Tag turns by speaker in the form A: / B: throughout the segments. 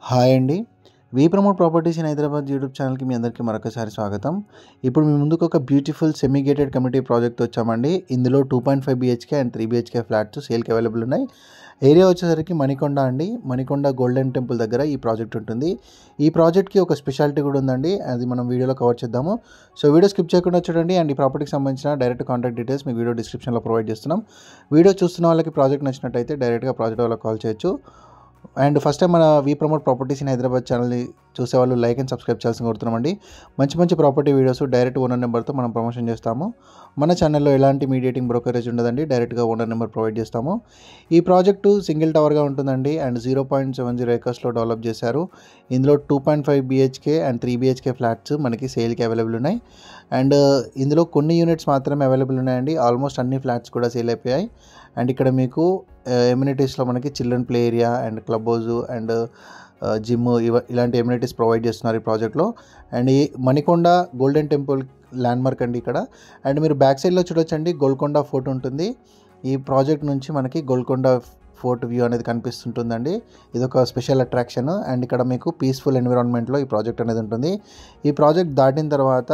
A: Hi అండి. We promote properties in Hyderabad YouTube ఛానల్‌కి మీ అందరికీ మరొకసారి స్వాగతం. ఇప్పుడు మీ ముందుకు ఒక బ్యూటిఫుల్ సెమీ గేటెడ్ కమ్యూనిటీ ప్రాజెక్ట్‌తో వచ్చామండి. ఇందులో 2.5 బీహెచ్‌కే అండ్ 3 బీహెచ్‌కే ఫ్లాట్స్ సేల్‌కి అవైలబుల్ ఉన్నాయి. ఏరియా వచ్చేసరికి మణికొండ అండి. మణికొండ గోల్డెన్ టెంపుల్ దగ్గర ఈ ప్రాజెక్ట్ ఉంటుంది. ఈ ప్రాజెక్ట్‌కి ఒక స్పెషాలిటీ కూడా ఉందండి. అది మనం వీడియోలో కవర్ చేద్దాము. సో వీడియో స్కిప్ చేయకుండా చూడండి. అండ్ ఈ ప్రాపర్టీకి సంబంధించిన డైరెక్ట్ కాంటాక్ట్ డీటెయిల్స్ మీకు వీడియో డిస్క్రిప్షన్‌లో ప్రొవైడ్ చేస్తున్నాం. వీడియో చూస్తున్న వాళ్ళకి ప్రాజెక్ట్ నచ్చినట్టయితే డైరెక్ట్‌గా ప్రాజెక్ట్ వాళ్ళకి కాల్ చేయొచ్చు. అండ్ ఫస్ట్ టైం మన వి ప్రమోట్ ప్రాపర్టీస్ ఇన్ హైదరాబాద్ ఛానల్ని చూసేవాళ్ళు లైక్ అండ్ సబ్స్క్రైబ్ చేయాల్సి కోరుతున్నామండి. మంచి ప్రాపర్టీ వీడియోస్ డైరెక్ట్ ఓనర్ నెంబర్తో మనం ప్రమోషన్ చేస్తాము. మన ఛానల్లో ఎలాంటి మీడియేటింగ్ బ్రోకరేజ్ ఉండదండి. డైరెక్ట్గా ఓనర్ నెంబర్ ప్రొవైడ్ చేస్తాము. ఈ ప్రాజెక్టు సింగిల్ టవర్గా ఉంటుందండి. అండ్ 0.70 ఏకర్స్లో డెవలప్ చేశారు. ఇందులో 2.5 బీహెచ్కే అండ్ 3 బీహెచ్కే ఫ్లాట్స్ మనకి సేల్కి అవైలబుల్ ఉన్నాయి. అండ్ ఇందులో కొన్ని యూనిట్స్ మాత్రమే అవైలబుల్ ఉన్నాయండి. ఆల్మోస్ట్ అన్ని ఫ్లాట్స్ కూడా సేల్ అయిపోయాయి. అండ్ ఇక్కడ మీకు ఎమ్యూనిటీస్లో మనకి children play area and club house and gym ఇలాంటి ఎమ్యూనిటీస్ ప్రొవైడ్ చేస్తున్నారు ఈ ప్రాజెక్ట్లో. అండ్ ఈ మణికొండ గోల్డెన్ టెంపుల్ ల్యాండ్మార్క్ అండి ఇక్కడ. అండ్ మీరు బ్యాక్ సైడ్లో చూడొచ్చండి, గోల్కొండ ఫోర్ట్ ఉంటుంది. ఈ ప్రాజెక్ట్ నుంచి మనకి గోల్కొండ ఫోర్ట్ వ్యూ అనేది కనిపిస్తుంటుందండి. ఇదొక స్పెషల్ అట్రాక్షన్. అండ్ ఇక్కడ మీకు పీస్ఫుల్ ఎన్విరాన్మెంట్లో ఈ ప్రాజెక్ట్ అనేది ఉంటుంది. ఈ ప్రాజెక్ట్ దాటిన తర్వాత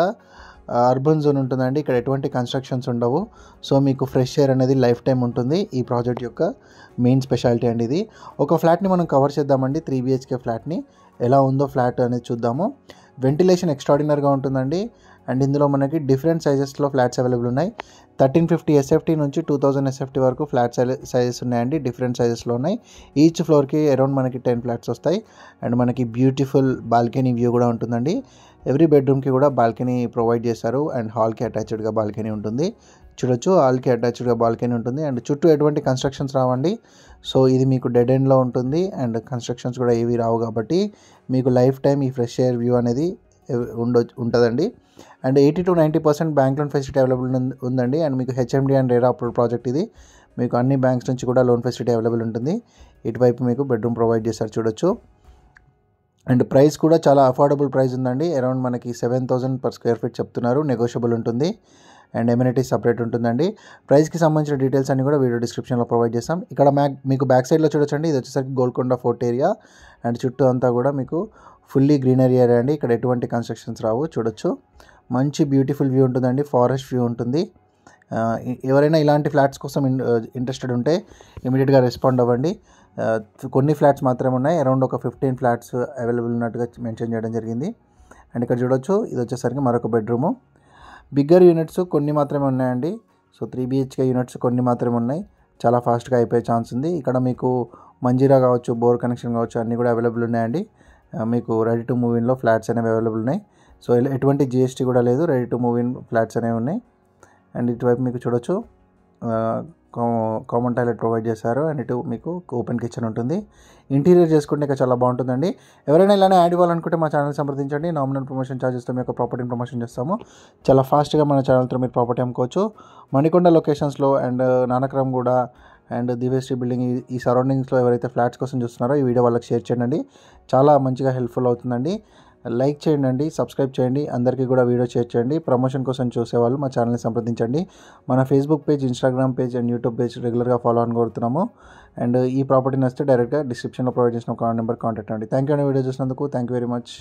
A: అర్బన్ జోన్ ఉంటుందండి. ఇక్కడ ఎటువంటి కన్స్ట్రక్షన్స్ ఉండవు. సో మీకు ఫ్రెష్ ఎయిర్ అనేది లైఫ్ టైం ఉంటుంది. ఈ ప్రాజెక్ట్ యొక్క మెయిన్ స్పెషాలిటీ అండి ఇది. ఒక ఫ్లాట్ని మనం కవర్ చేద్దామండి. 3 బీహెచ్కే ఫ్లాట్ని ఎలా ఉందో ఫ్లాట్ అనేది చూద్దాము. వెంటిలేషన్ ఎక్స్ట్రాడినరీగా ఉంటుందండి. అండ్ ఇందులో మనకి డిఫరెంట్ సైజెస్లో ఫ్లాట్స్ అవైలబుల్ ఉన్నాయి. 1350 ఎస్ఎఫ్టీ నుంచి 2000 ఎస్ఎఫ్టీ వరకు ఫ్లాట్ సైజెస్ ఉన్నాయండి. డిఫరెంట్ సైజెస్లో ఉన్నాయి. ఈచ్ ఫ్లోర్కి అరౌండ్ మనకి 10 ఫ్లాట్స్ వస్తాయి. అండ్ మనకి బ్యూటిఫుల్ బాల్కనీ వ్యూ కూడా ఉంటుందండి. ఎవ్రీ బెడ్రూమ్కి కూడా బాల్కనీ ప్రొవైడ్ చేశారు. అండ్ హాల్కి అటాచ్డ్గా బాల్కనీ ఉంటుంది. చూడొచ్చు, హాల్కి అటాచ్డ్గా బాల్కనీ ఉంటుంది. అండ్ చుట్టూ ఎటువంటి కన్స్ట్రక్షన్స్ రావండి. సో ఇది మీకు డెడ్ ఎండ్లో ఉంటుంది. అండ్ కన్స్ట్రక్షన్స్ కూడా ఏవి రావు కాబట్టి మీకు లైఫ్ టైం ఈ ఫ్రెష్ ఎయిర్ వ్యూ అనేది ఉంటుందండి. And 80 to 90% bank loan facility available ఉందండి. అండ్ మీకు HMD and RERA approved project ఇది. మీకు అన్ని బ్యాంక్స్ నుంచి కూడా లోన్ ఫెసిలిటీ అవైలబుల్ ఉంటుంది. ఇటువైపు మీకు బెడ్రూమ్ ప్రొవైడ్ చేశారు చూడొచ్చు. అండ్ ప్రైస్ కూడా చాలా అఫోర్డబుల్ ప్రైస్ ఉందండి. అరౌండ్ మనకి 7,000 per square feet చెప్తున్నారు. నెగోషియబుల్ ఉంటుంది. అండ్ ఎమ్యూనిటీస్ సపరేట్ ఉంటుందండి. ప్రైస్కి సంబంధించిన డీటెయిల్స్ అన్ని కూడా వీడియో డిస్క్రిప్షన్లో ప్రొవైడ్ చేస్తాం. ఇక్కడ మీకు బ్యాక్ సైడ్లో చూడొచ్చండి, ఇది వచ్చేసరికి గోల్కొండ ఫోర్ట్ ఏరియా. అండ్ చుట్టూ అంతా కూడా మీకు ఫుల్లీ గ్రీనరీ ఏరియా అండి. ఇక్కడ ఎటువంటి కన్స్ట్రక్షన్స్ రావు. చూడొచ్చు, మంచి బ్యూటిఫుల్ వ్యూ ఉంటుందండి. ఫారెస్ట్ వ్యూ ఉంటుంది. ఎవరైనా ఇలాంటి ఫ్లాట్స్ కోసం ఇంట్రెస్టెడ్ ఉంటే ఇమీడియట్గా రెస్పాండ్ అవ్వండి. కొన్ని ఫ్లాట్స్ మాత్రమే ఉన్నాయి. అరౌండ్ ఒక 15 ఫ్లాట్స్ అవైలబుల్ ఉన్నట్టుగా మెన్షన్ చేయడం జరిగింది. అండ్ ఇక్కడ చూడొచ్చు, ఇది వచ్చేసరికి మరొక బెడ్రూము. బిగ్గర్ యూనిట్స్ కొన్ని మాత్రమే ఉన్నాయండి. సో 3 బీహెచ్కే యూనిట్స్ కొన్ని మాత్రమే ఉన్నాయి. చాలా ఫాస్ట్గా అయిపోయే ఛాన్స్ ఉంది. ఇక్కడ మీకు మంజీరా కావచ్చు, బోర్ కనెక్షన్ కావచ్చు, అన్నీ కూడా అవైలబుల్ ఉన్నాయండి. మీకు రెడీ టు మూవ్ ఇన్లో ఫ్లాట్స్ అనేవి అవైలబుల్ ఉన్నాయి. సో ఎటువంటి జిఎస్టీ కూడా లేదు. Ready to move in flats అనేవి ఉన్నాయి. అండ్ ఇటువైపు మీకు చూడొచ్చు, కామన్ టాయిలెట్ ప్రొవైడ్ చేశారు. అండ్ ఇటు మీకు ఓపెన్ కిచెన్ ఉంటుంది. ఇంటీరియర్ చేసుకుంటే ఇంకా చాలా బాగుంటుందండి. ఎవరైనా ఇలానే యాడ్ ఇవ్వాలనుకుంటే మా ఛానల్ సంప్రదించండి. నామినల్ ప్రమోషన్ ఛార్జెస్తో మీ యొక్క ప్రాపర్టీని ప్రమోషన్ చేస్తాము. చాలా ఫాస్ట్గా మన ఛానల్తో మీరు ప్రాపర్టీ అమ్ముకోవచ్చు. మణికొండ లొకేషన్స్లో అండ్ నానక్రమ్ కూడా అండ్ దివేశ్రీ బిల్డింగ్ ఈ సరౌండింగ్స్లో ఎవరైతే ఫ్లాట్స్ కోసం చూస్తున్నారో ఈ వీడియో వాళ్ళకి షేర్ చేయండి. చాలా మంచిగా హెల్ప్ఫుల్ అవుతుందండి. లైక్ చేయండి, సబ్స్క్రైబ్ చేయండి, అందరికీ కూడా వీడియో షేర్ చేయండి. ప్రమోషన్ కోసం చూసేవాళ్ళు మా ఛానల్ని సంప్రదించండి. మన Facebook page, Instagram page and YouTube page రెగ్యులర్గా ఫాలో అని కోరుతున్నాము. అండ్ ఈ ప్రాపర్టీ నచ్చితే డైరెక్ట్గా డిస్క్రిప్షన్లో ప్రొవైడ్ చేసిన నెంబర్ కాంటాక్ట్ అండి. థ్యాంక్ యూ అండి వీడియో చూసినందుకు. Thank you very much.